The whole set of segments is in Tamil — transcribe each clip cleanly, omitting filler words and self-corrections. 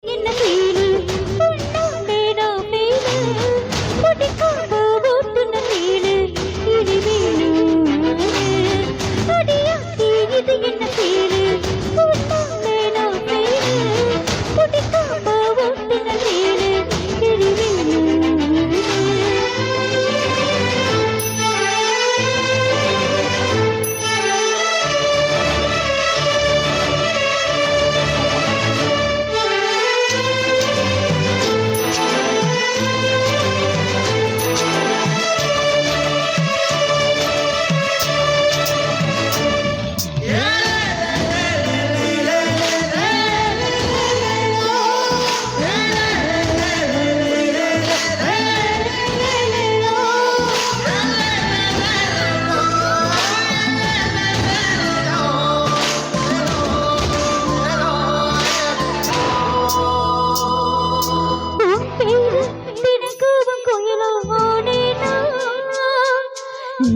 என்ன ஃபீலு உன்னாலேடா ஃபீலு முடிக்காம ஓட்டுன ஃபீலு இனி வேணும் அடியாத்தி இது என்ன ஃபீலு உன்னாலேடா ஃபீலு முடிக்காம ஓட்டுன ஃபீலு இனி வேணும்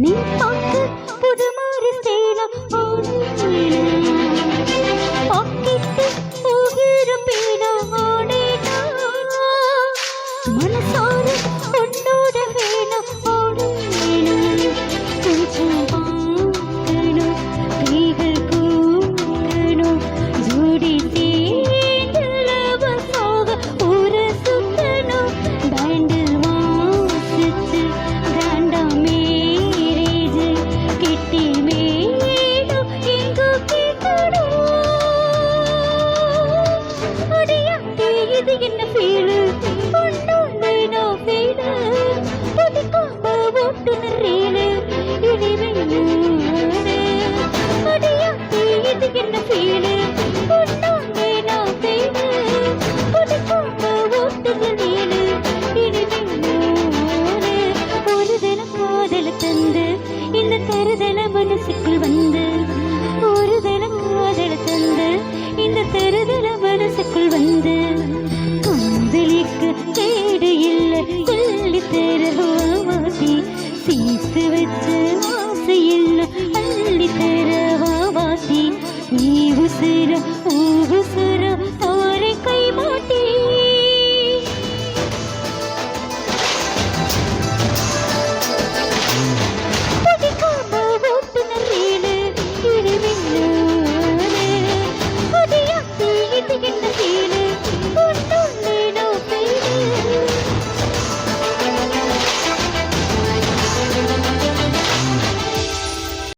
நீ பார்க்க புது மாதிரி ஸ்டைலம் பாக்கிட்டு போகிற பேனா ஆடேனா மனசார உன்னோட வேணா ஆடேனா கொஞ்சம் பார்க்கணும் கைகள் கூடணும் ஜோடி தேடலவசாக ஊரை சுத்தணும் பேண்டில் வாசிச்சு கிராண்டாமே இது என்ன ஃபீலு ஒன்னோட ஃபீலு புதுக்காம ஓட்டுன ரீலு இனி வேணும் அடியாத்தி இது என்ன ஃபீலு ஒன்னோட ஃபீலு புதுக்காம ஓட்டுன ரீலு இனி வேணும் ஒரு தினம் காதல தந்து இந்த தருதல மனசுக்குள் வந்து ஒரு தினம் காதல தந்து இந்த தருதல மனசுக்குள் வந்து காதலிக்கு தேடு இல்லை சொல்லி தரவாதி சீத்து வச்சு ஆசை இல்லை அள்ளி தரவாதி நீ உசுர